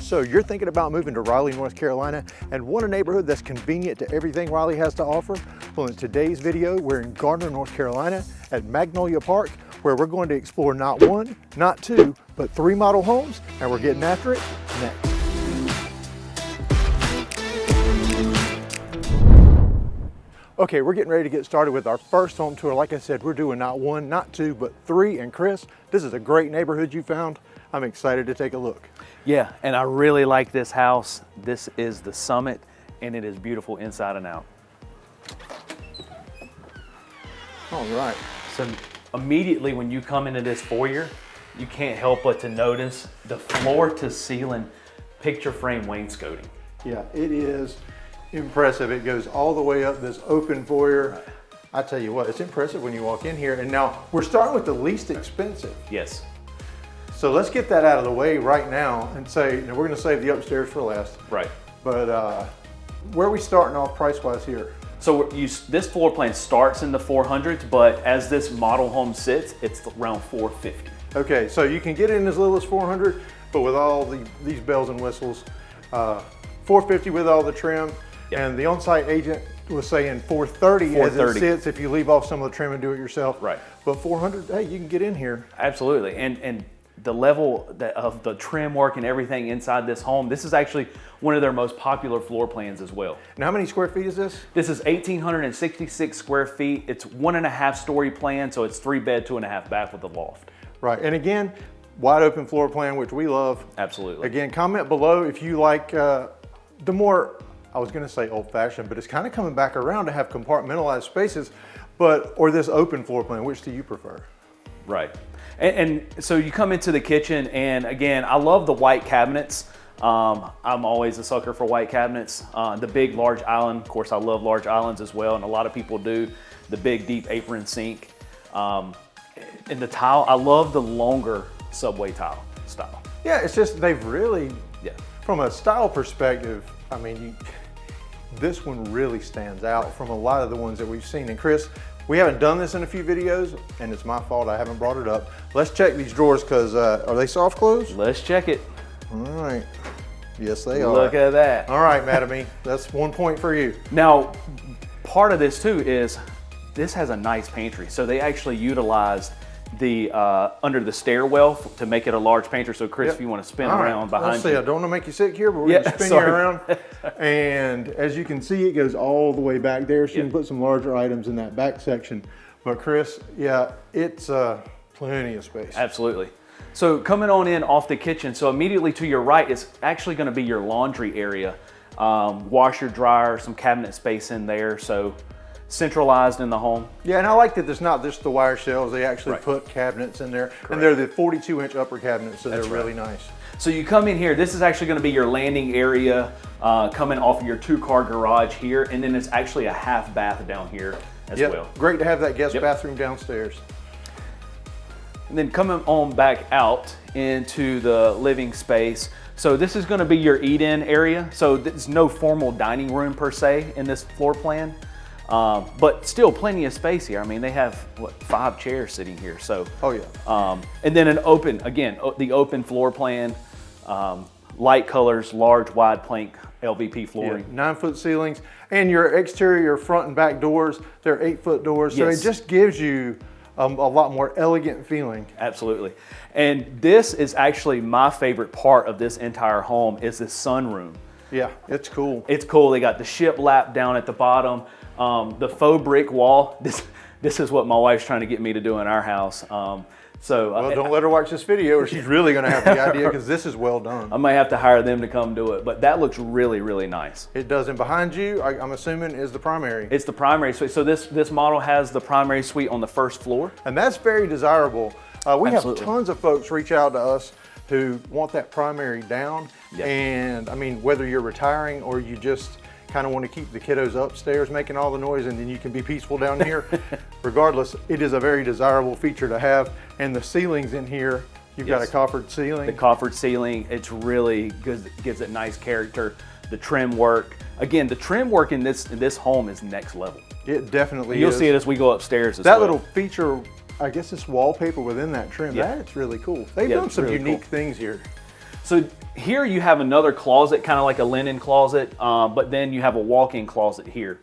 So you're thinking about moving to Raleigh, North Carolina and want a neighborhood that's convenient to everything Raleigh has to offer? Well, in today's video, we're in Garner, North Carolina at Magnolia Park, where we're going to explore not one, not two, but 3 model homes, and we're getting after it next. Okay, we're getting ready to get started with our first home tour. Like I said, we're doing not 1, not 2, but 3. And Chris, this is a great neighborhood you found. I'm excited to take a look. Yeah, and I really like this house. This is the Summit, and it is beautiful inside and out. All right. So immediately when you come into this foyer, you can't help but to notice the floor to ceiling picture frame wainscoting. Yeah, it is impressive. It goes all the way up this open foyer. Right. I tell you what, it's impressive when you walk in here. And now we're starting with the least expensive. Yes. So let's get that out of the way right now and say, we're going to save the upstairs for last. Right. But where are we starting off price-wise here? So this floor plan starts in the 400s, but as this model home sits, it's around 450. Okay, so you can get in as little as 400, but with all these bells and whistles, 450 with all the trim. Yep. And the on-site agent was saying 430 as it sits if you leave off some of the trim and do it yourself. Right. But 400, hey, you can get in here. Absolutely, and the level of the trim work and everything inside this home, this is actually one of their most popular floor plans as well. And how many square feet is this? This is 1,866 square feet. It's 1.5 story plan, so it's 3 bed, 2.5 bath with a loft. Right, and again, wide open floor plan, which we love. Absolutely. Again, comment below if you like the more, I was gonna say old fashioned, but it's kind of coming back around to have compartmentalized spaces, or this open floor plan. Which do you prefer? Right. And so you come into the kitchen, and again, I love the white cabinets. I'm always a sucker for white cabinets. The big, large island, of course, I love large islands as well, and a lot of people do. The big, deep apron sink. And the tile, I love the longer subway tile style. Yeah, it's just, they've really, yeah, from a style perspective, I mean, this one really stands out from a lot of the ones that we've seen. And Chris, we haven't done this in a few videos, and it's my fault I haven't brought it up. Let's check these drawers, because are they soft close? Let's check it. All right. Yes, they are. Look at that. All right, Madam E, that's 1 point for you. Now, part of this too is this has a nice pantry. So they actually utilized the under the stairwell to make it a large pantry. So Chris, if you want to spin around behind you. I don't want to make you sick here, but we're going to spin you around. And as you can see, it goes all the way back there. So you can put some larger items in that back section. But Chris, yeah, it's plenty of space. Absolutely. So coming on in off the kitchen, so immediately to your right is actually going to be your laundry area. Washer, dryer, some cabinet space in there. So centralized in the home. Yeah, and I like that there's not just the wire shelves. They actually put cabinets in there. Correct. And they're the 42-inch upper cabinets, so they're really nice. So you come in here, this is actually going to be your landing area, coming off of your 2-car garage here, and then it's actually a half bath down here as well. Great to have that guest bathroom downstairs. And then coming on back out into the living space. So this is going to be your eat-in area. So there's no formal dining room per se in this floor plan. But still plenty of space here. I mean, they have, what, 5 chairs sitting here, so. Oh yeah. And then an open, again, the open floor plan, light colors, large, wide plank LVP flooring. Yeah, 9-foot ceilings, and your exterior front and back doors, they're 8-foot doors, so it just gives you a lot more elegant feeling. Absolutely. And this is actually my favorite part of this entire home is the sunroom. Yeah, it's cool. It's cool. They got the shiplap down at the bottom. The faux brick wall, this is what my wife's trying to get me to do in our house. Well, don't let her watch this video or she's really going to have the idea, because this is well done. I may have to hire them to come do it, but that looks really, really nice. It does. And behind you, I'm assuming, is the primary. It's the primary suite. So this model has the primary suite on the first floor. And that's very desirable. We have tons of folks reach out to us who want that primary down. Yep. And I mean, whether you're retiring or you just kind of want to keep the kiddos upstairs making all the noise and then you can be peaceful down here. Regardless, it is a very desirable feature to have. And the ceilings in here, you've got a coffered ceiling. The coffered ceiling, it's really good, gives it nice character. The trim work, again, the trim work in this home is next level. It definitely is. You'll see it as we go upstairs as well. That little feature, I guess it's wallpaper within that trim. That's really cool. They've done some unique things here. So here you have another closet, kind of like a linen closet, but then you have a walk-in closet here.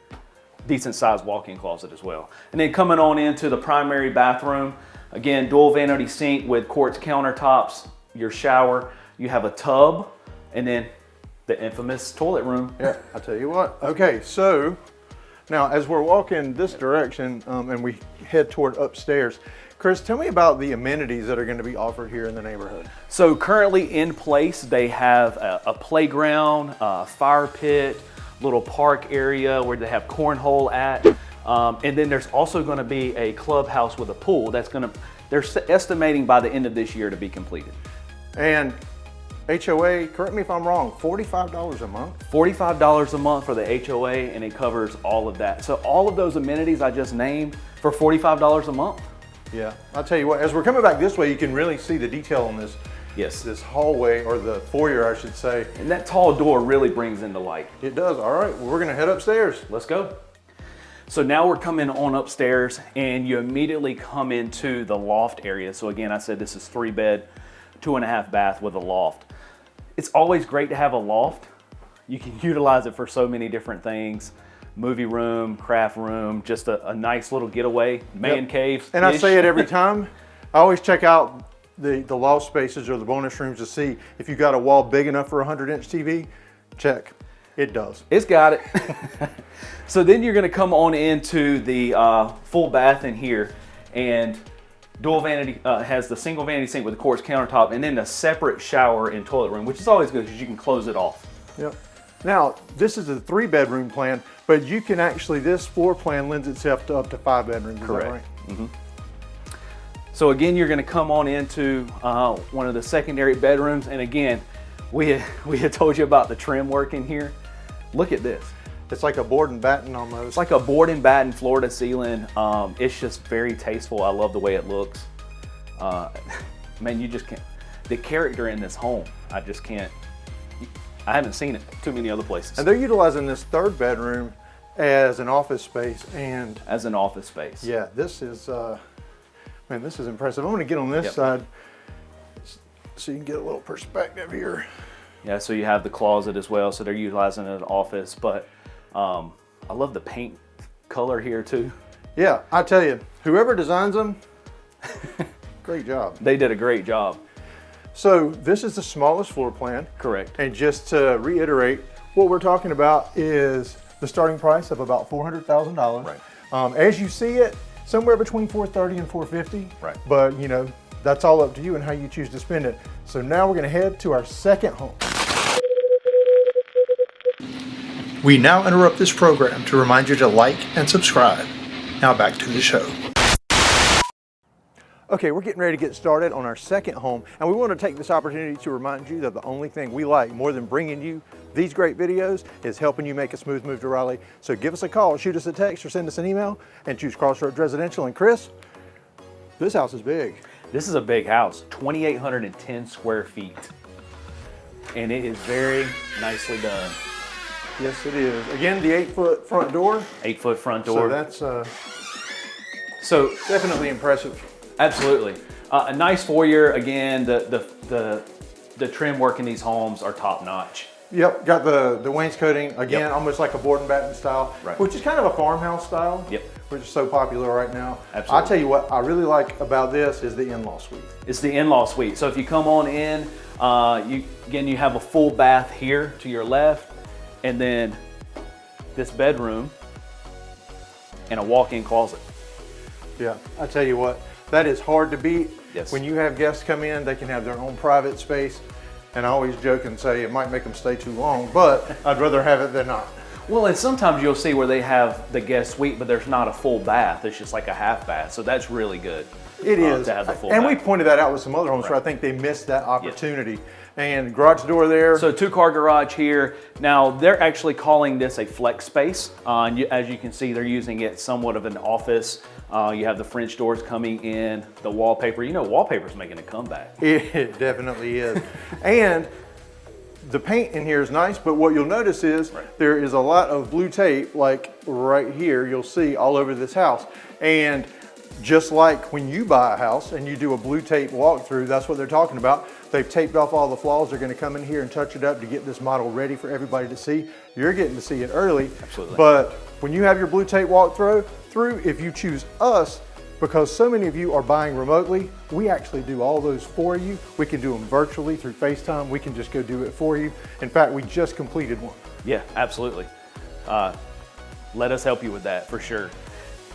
Decent sized walk-in closet as well. And then coming on into the primary bathroom, again, dual vanity sink with quartz countertops, your shower, you have a tub, and then the infamous toilet room. Yeah, I'll tell you what. Okay, so now as we're walking this direction and we head toward upstairs, Chris, tell me about the amenities that are going to be offered here in the neighborhood. So currently in place, they have a playground, a fire pit, little park area where they have cornhole at. And then there's also going to be a clubhouse with a pool that's they're estimating by the end of this year to be completed. And HOA, correct me if I'm wrong, $45 a month? $45 a month for the HOA, and it covers all of that. So all of those amenities I just named for $45 a month. Yeah, I'll tell you what, as we're coming back this way, you can really see the detail on this. Yes. This hallway, or the foyer, I should say. And that tall door really brings in the light. It does. All right, well, we're gonna head upstairs. Let's go. So now we're coming on upstairs, and you immediately come into the loft area. So again, I said this is 3-bed, 2.5 bath with a loft. It's always great to have a loft. You can utilize it for so many different things. Movie room, craft room, just a nice little getaway, man cave. And I say it every time. I always check out the loft spaces or the bonus rooms to see if you got a wall big enough for a 100-inch TV. Check. It does. It's got it. So then you're going to come on into the full bath in here, and dual vanity has the single vanity sink with a quartz countertop, and then a separate shower and toilet room, which is always good because you can close it off. Yep. Now, this is a 3-bedroom plan, but you can actually, this floor plan lends itself to up to 5 bedrooms. Correct. Is that right? Mm-hmm. So again, you're going to come on into one of the secondary bedrooms, and again, we had told you about the trim work in here. Look at this. It's like a board and batten almost. It's like a board and batten floor to ceiling. It's just very tasteful. I love the way it looks. Man, you just can't. The character in this home, I just can't. I haven't seen it too many other places. And they're utilizing this 3rd bedroom as an office space and. As an office space. Yeah, this is, man, this is impressive. I'm gonna get on this side so you can get a little perspective here. Yeah, so you have the closet as well, so they're utilizing it as an office, but I love the paint color here too. Yeah, I tell you, whoever designs them, great job. They did a great job. So this is the smallest floor plan. Correct. And just to reiterate, what we're talking about is the starting price of about $400,000. Right. As you see it, somewhere between $430,000 and $450,000. Right. But you know, that's all up to you and how you choose to spend it. So now we're gonna head to our second home. We now interrupt this program to remind you to like and subscribe. Now back to the show. Okay, we're getting ready to get started on our second home, and we want to take this opportunity to remind you that the only thing we like more than bringing you these great videos is helping you make a smooth move to Raleigh. So give us a call, shoot us a text, or send us an email, and choose Crossroads Residential. And Chris, this house is big. This is a big house, 2,810 square feet, and it is very nicely done. Yes, it is. Again, the 8-foot front door. 8-foot front door. So that's so definitely impressive. Absolutely. A nice foyer. Again, the trim work in these homes are top notch. Yep, got the wainscoting, again, almost like a board and batten style, right. Which is kind of a farmhouse style, yep. Which is so popular right now. Absolutely. I'll tell you what I really like about this is the in-law suite. It's the in-law suite. So if you come on in, you have a full bath here to your left, and then this bedroom and a walk-in closet. Yeah, I tell you what, that is hard to beat. Yes. When you have guests come in, they can have their own private space. And I always joke and say it might make them stay too long, but I'd rather have it than not. Well, and sometimes you'll see where they have the guest suite, but there's not a full bath. It's just like a half bath. So that's really good. It is. To have the full and bath. we pointed that out with some other homes where I think they missed that opportunity. Yes. And garage door there. So 2-car garage here. Now they're actually calling this a flex space. As you can see, they're using it somewhat of an office. You have the French doors coming in, the wallpaper. You know, wallpaper's making a comeback. It definitely is. And the paint in here is nice, but what you'll notice is there is a lot of blue tape, like right here, you'll see all over this house. And just like when you buy a house and you do a blue tape walkthrough, that's what they're talking about. They've taped off all the flaws. They're going to come in here and touch it up to get this model ready for everybody to see. You're getting to see it early. Absolutely. But when you have your blue tape walk through, if you choose us, because so many of you are buying remotely, we actually do all those for you. We can do them virtually through FaceTime. We can just go do it for you. In fact, we just completed one. Yeah, absolutely. Let us help you with that for sure.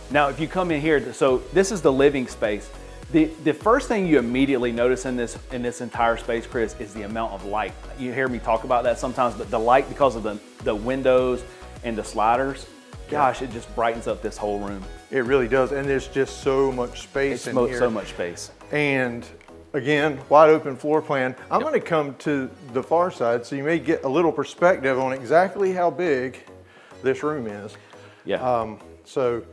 Now, if you come in here, so this is the living space. The first thing you immediately notice in this entire space, Chris, is the amount of light. You hear me talk about that sometimes, but the light, because of the windows and the sliders, gosh, it just brightens up this whole room. It really does, and there's just so much space in here. So much space. And again, wide open floor plan. I'm going to come to the far side so you may get a little perspective on exactly how big this room is. Yeah. So,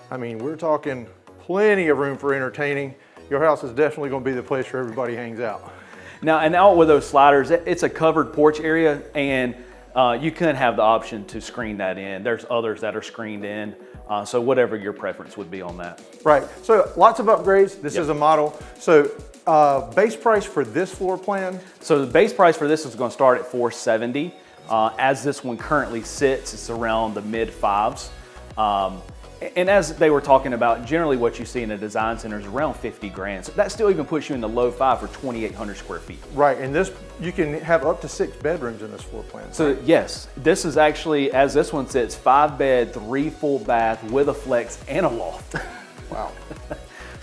I mean, we're talking plenty of room for entertaining. Your house is definitely going to be the place where everybody hangs out. Now, and out with those sliders, it's a covered porch area, and you can have the option to screen that in. There's others that are screened in, so whatever your preference would be on that. Right, so lots of upgrades. This is a model. So base price for this floor plan? So the base price for this is going to start at $470. As this one currently sits, it's around the mid fives. And as they were talking about, generally what you see in a design center is around 50 grand. So that still even puts you in the low five for 2,800 square feet. Right, and this, you can have up to 6 bedrooms in this floor plan. So yes, this is actually, as this one sits, 5 bed, 3 full bath with a flex and a loft. Wow.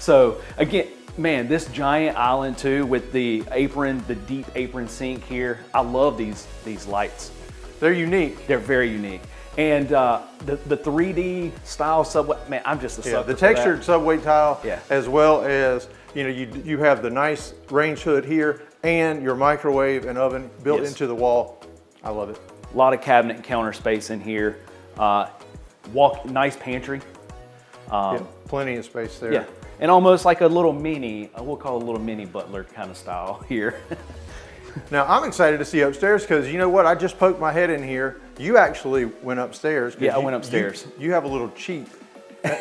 So again, man, this giant island too with the apron, the deep apron sink here. I love these lights. They're unique. They're very unique. And the 3D style subway, man, I'm just a sucker the for textured that. subway tile, Yeah. as well as, you know, you have the nice range hood here and your microwave and oven built into the wall. I love it. A lot of cabinet and counter space in here. Nice pantry. Plenty of space there. Yeah, and almost like a little mini, we'll call it a little mini butler kind of style here. Now, I'm excited to see upstairs because you know what? I just poked my head in here. You actually went upstairs. Yeah, I went upstairs. You have a little cheap.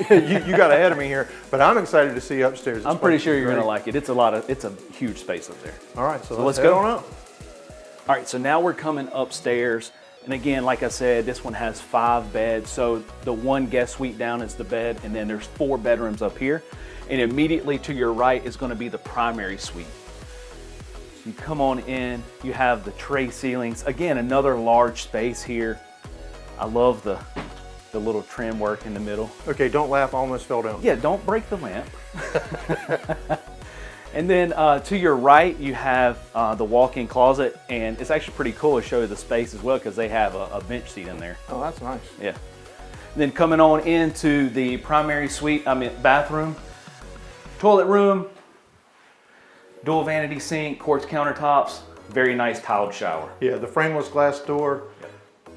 you got ahead of me here, but I'm excited to see upstairs. I'm pretty sure you're going to like it. It's a huge space up there. All right, so let's head go on up. All right, so now we're coming upstairs. And again, like I said, this one has 5 beds. So the one guest suite down is the bed, and then there's 4 bedrooms up here. And immediately to your right is going to be the primary suite. You come on in, you have the tray ceilings. Again, another large space here. I love the little trim work in the middle. Okay, don't laugh, I almost fell down. Yeah, don't break the lamp. And then to your right, you have the walk-in closet, and it's actually pretty cool to show you the space as well because they have a bench seat in there. Oh, that's nice. Yeah. And then coming on into the primary suite, bathroom, toilet room, dual vanity sink, quartz countertops, very nice tiled shower. Yeah, the frameless glass door,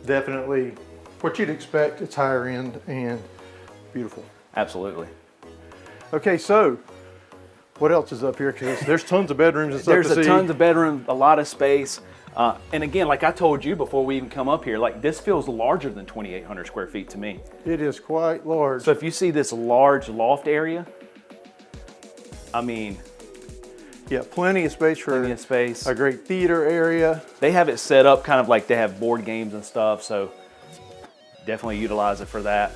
definitely what you'd expect. It's higher end and beautiful. Absolutely. Okay, so what else is up here? Because there's tons of bedrooms and stuff to see. There's tons of bedrooms, a lot of space. And again, like I told you before we even come up here, like this feels larger than 2,800 square feet to me. It is quite large. So if you see this large loft area, I mean, yeah, plenty of space for a great theater area. They have it set up kind of like they have board games and stuff, so definitely utilize it for that.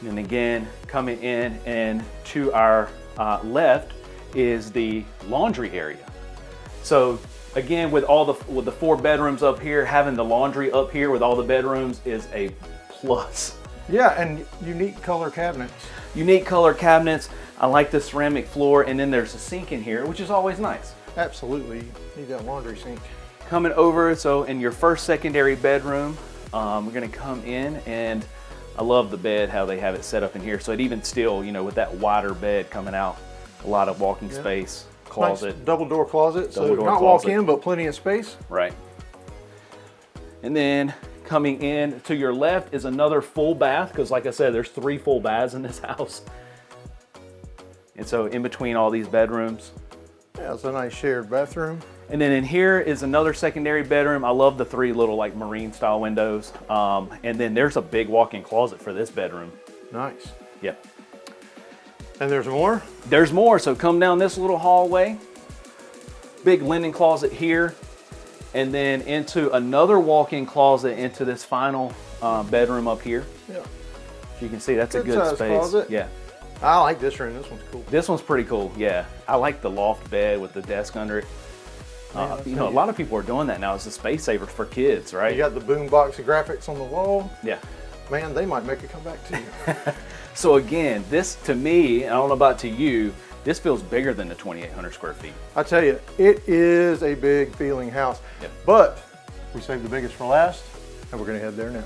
And then again, coming in and to our left is the laundry area. So again, with the 4 bedrooms up here, having the laundry up here with all the bedrooms is a plus. Yeah, and unique color cabinets. Unique color cabinets. I like the ceramic floor, and then there's a sink in here, which is always nice. Absolutely, you need that laundry sink. Coming over, so in your first secondary bedroom, we're gonna come in, and I love the bed, how they have it set up in here. So it even still, you know, with that wider bed coming out, a lot of walking space, closet. Nice double door closet, so Double-door not closet. walk in, but plenty of space. Right. And then coming in to your left is another full bath, because like I said, there's 3 full baths in this house. And so in between all these bedrooms. Yeah, it's a nice shared bathroom. And then in here is another secondary bedroom. I love the 3 little like marine style windows. And then there's a big walk-in closet for this bedroom. Nice. Yep. And there's more? There's more, so come down this little hallway. big linen closet here, and then into another walk-in closet into this final bedroom up here. Yeah. So you can see that's a good size space. closet. Yeah. I like this room. This one's cool. This one's pretty cool. Yeah. I like the loft bed with the desk under it. You know, a lot of people are doing that now as a space saver for kids, right? You got the boom box of graphics on the wall. Yeah. Man, they might make a comeback to you. So again, this to me, and I don't know about to you, this feels bigger than the 2,800 square feet. I tell you, it is a big feeling house. Yep. But we saved the biggest for last, and we're gonna head there now.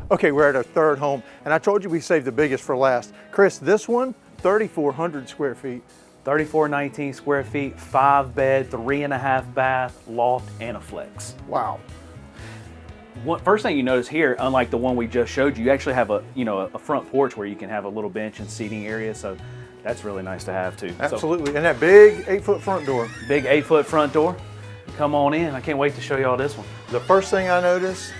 Okay, we're at our third home, and I told you we saved the biggest for last. Chris, this one, 3,400 square feet. 3,419 square feet, 5 bed, 3.5 bath, loft, and a flex. Wow. First thing you notice here, unlike the one we just showed you, you actually have a front porch where you can have a little bench and seating area. So that's really nice to have too. Absolutely, and that big 8-foot front door. Big 8-foot front door. Come on in. I can't wait to show you all this one. The first thing I noticed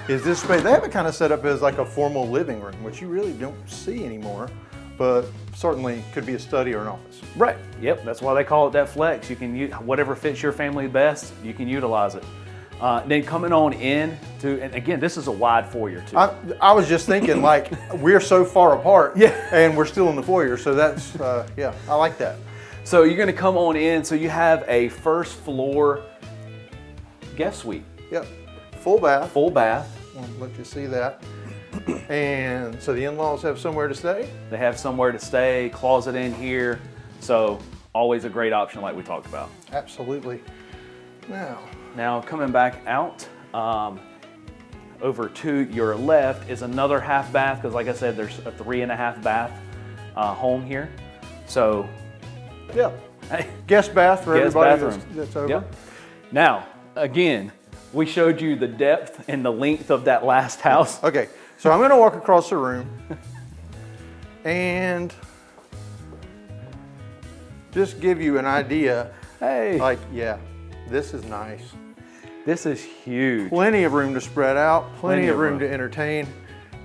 is this space. They have it kind of set up as like a formal living room, which you really don't see anymore, but certainly could be a study or an office. Right. Yep. That's why they call it that flex. You can use whatever fits your family best. You can utilize it. Then coming on in to, and again, this is a wide foyer too. I was just thinking, like, we're so far apart, yeah, and we're still in the foyer, so that's yeah, I like that. So you're going to come on in. So you have a first floor guest suite. Yep. Full bath. Full bath. I'll let you see that. And so the in-laws have somewhere to stay? They have somewhere to stay, closet in here. So always a great option like we talked about. Absolutely. Now coming back out, over to your left is another half bath, because like I said, there's a 3.5 bath home here. So yeah, hey, guest bath for guest everybody bathroom. That's over. Yep. Now, again, we showed you the depth and the length of that last house. Okay, so I'm gonna walk across the room and just give you an idea. Hey. Like, yeah, this is nice. This is huge. Plenty of room to spread out, plenty of room to entertain.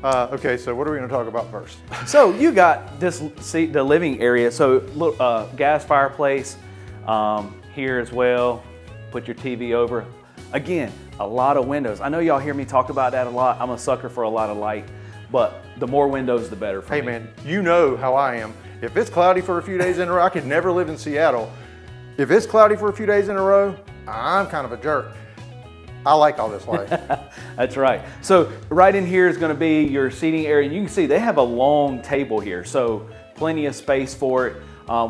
Okay, so what are we gonna talk about first? So you got this, see, the living area. So gas fireplace here as well. Put your TV over. Again, a lot of windows. I know y'all hear me talk about that a lot. I'm a sucker for a lot of light, but the more windows, the better for me. Hey man, you know how I am. If it's cloudy for a few days in a row, I could never live in Seattle. If it's cloudy for a few days in a row, I'm kind of a jerk. I like all this light. That's right. So right in here is going to be your seating area. You can see they have a long table here, so plenty of space for it,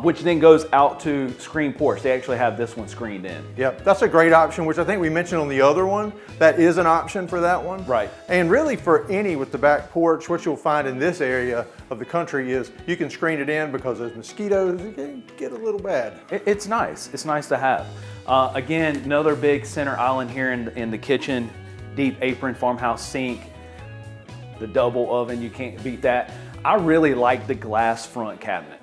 which then goes out to screen porch. They actually have this one screened in. Yep, that's a great option, which I think we mentioned on the other one. That is an option for that one. Right. And really for any with the back porch, what you'll find in this area of the country is you can screen it in because those mosquitoes can get a little bad. It's nice. It's nice to have. Again, another big center island here in the kitchen, deep apron farmhouse sink, the double oven, you can't beat that. I really like the glass front cabinet.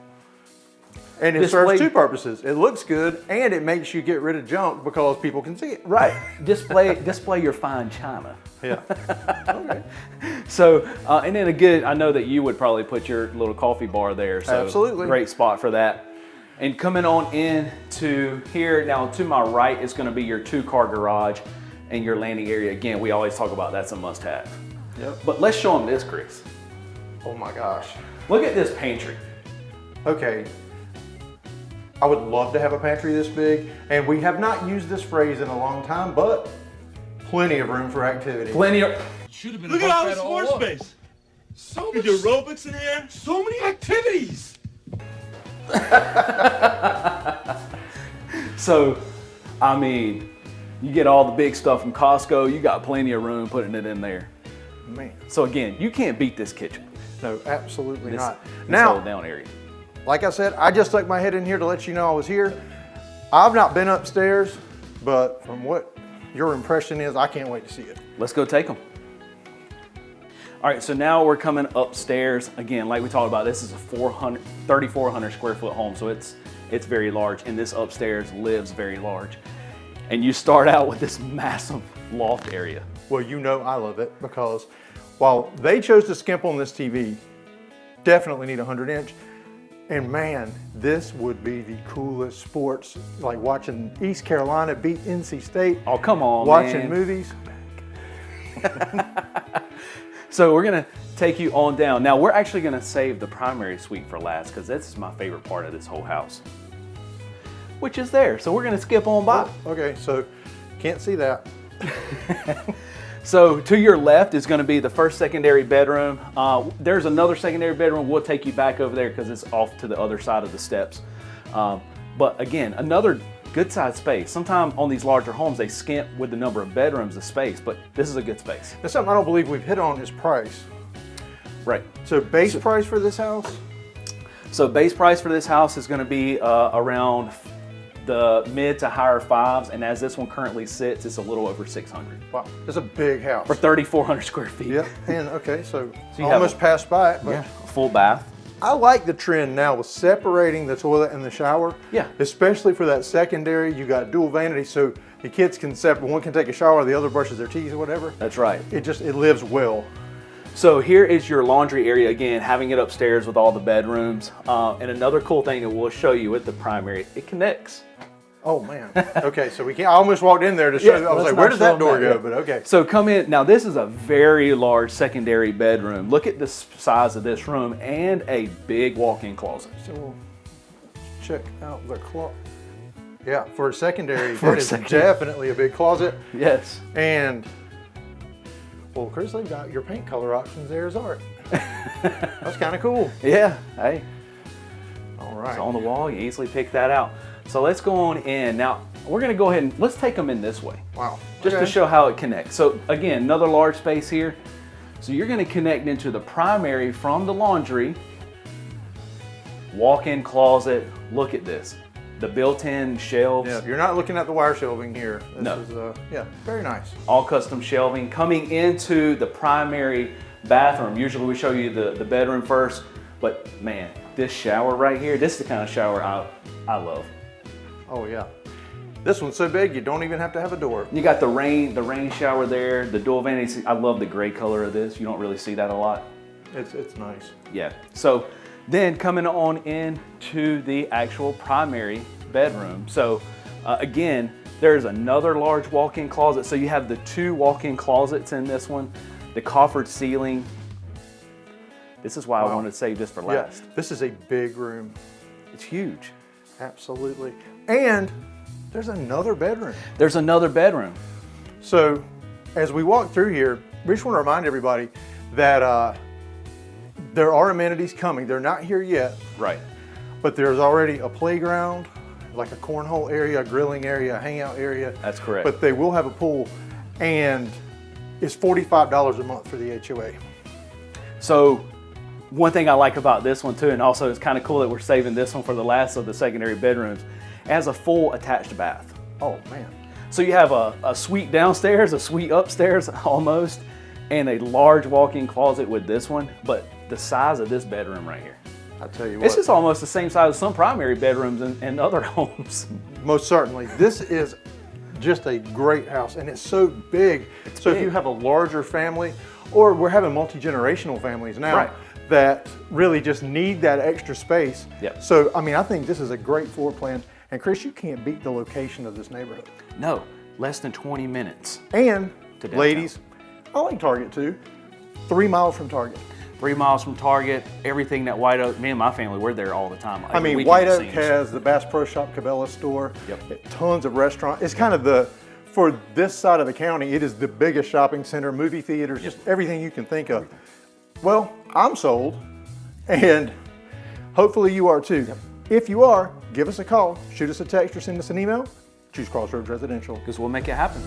And it serves two purposes. It looks good and it makes you get rid of junk because people can see it. Right. Display your fine china. Yeah. Okay. So, and then again, I know that you would probably put your little coffee bar there. So absolutely. Great spot for that. And coming on in to here, now to my right is going to be your 2-car garage and your landing area. Again, we always talk about that's a must-have. Yep. But let's show them this, Chris. Oh my gosh. Look at this pantry. Okay. I would love to have a pantry this big, and we have not used this phrase in a long time, but plenty of room for activity. Plenty of... Should have been. Look at all this floor space. So much aerobics in here. So many activities. So, I mean, you get all the big stuff from Costco, you got plenty of room putting it in there. Man. So again, you can't beat this kitchen. No, absolutely not. This Now, whole down area. like I said, I just stuck my head in here to let you know I was here. I've not been upstairs, but from what your impression is, I can't wait to see it. Let's go take them. All right, so now we're coming upstairs. Again, like we talked about, this is a 3,400 square foot home, so it's it's very large, and this upstairs lives very large. And you start out with this massive loft area. Well, you know I love it because while they chose to skimp on this TV, definitely need a 100-inch. And man, this would be the coolest sports, like watching East Carolina beat NC State. Oh, come on, watching man. movies. So we're gonna take you on down. Now we're actually gonna save the primary suite for last because this is my favorite part of this whole house, which is there. So we're gonna skip on by. Oh, okay, so can't see that. So to your left is gonna be the first secondary bedroom. There's another secondary bedroom. We'll take you back over there because it's off to the other side of the steps. But again, another good sized space. Sometimes on these larger homes, they skimp with the number of bedrooms of space, but this is a good space. That's something I don't believe we've hit on is price. Right. So base price for this house? So base price for this house is gonna be around the mid to higher fives, and as this one currently sits, it's a little over 600. Wow, it's a big house. For 3,400 square feet. Yep, and okay, so you almost passed by it, but Yeah, a full bath. I like the trend now with separating the toilet and the shower. Yeah. Especially for that secondary, you got dual vanity, so the kids can separate. One can take a shower, the other brushes their teeth or whatever. That's right. It lives well. So here is your laundry area, again, having it upstairs with all the bedrooms. And another cool thing that we'll show you with the primary, it connects. Oh man. Okay, so we can't. I almost walked in there to show. Yeah, I was let's like, where not does that show door them go? that, But okay. So come in. Now this is a very large secondary bedroom. Look at the size of this room and a big walk-in closet. So we'll check out the closet. Yeah, for a secondary, For it a is secondary. definitely a big closet. Yes. And well, Chris, they've got your paint color options there as art. That's kind of cool. Yeah. Hey. All right. It's on the wall. You easily pick that out. So let's go on in. Now we're going to go ahead and let's take them in this way. Wow. Just Okay. to show how it connects. So again, another large space here. So you're going to connect into the primary from the laundry, walk-in closet. Look at this. The built-in shelves. Yeah, you're not looking at the wire shelving here. This No. is, yeah, very nice. All custom shelving. Coming into the primary bathroom. Usually we show you the bedroom first, but man, this shower right here, this is the kind of shower I love. Oh yeah. This one's so big you don't even have to have a door. You got the rain shower there, the dual vanity. I love the gray color of this. You don't really see that a lot. It's nice. Yeah. So then coming on in to the actual primary bedroom. So again, there's another large walk-in closet. So you have the two walk-in closets in this one, the coffered ceiling. This is why I wanted to save this for last. Yeah, this is a big room. It's huge. Absolutely. And there's another bedroom. There's another bedroom. So as we walk through here, we just want to remind everybody that there are amenities coming. They're not here yet, Right. but there's already a playground, like a cornhole area, a grilling area, a hangout area. That's correct. But they will have a pool, and it's $45 a month for the HOA. So one thing I like about this one too, and also it's kind of cool that we're saving this one for the last of the secondary bedrooms, it has a full attached bath. Oh man. So you have a suite downstairs, a suite upstairs almost, and a large walk-in closet with this one, but the size of this bedroom right here. I tell you what. It's just almost the same size as some primary bedrooms in other homes. Most certainly. This is just a great house, and it's so big. So if big. you have a larger family, or we're having multi-generational families now Right. that really just need that extra space. Yep. So, I mean, I think this is a great floor plan. And Chris, you can't beat the location of this neighborhood. No, less than 20 minutes. And To downtown. ladies, I like Target too. 3 miles from Target. 3 miles from Target, everything that White Oak, me and my family, we're there all the time. I mean, White Oak has the Bass Pro Shop, Cabela store, Yep. tons of restaurants. It's kind of for this side of the county, it is the biggest shopping center, movie theaters, just everything you can think of. Well, I'm sold, and hopefully you are too. Yep. If you are, give us a call, shoot us a text, or send us an email. Choose Crossroads Residential. Because we'll make it happen.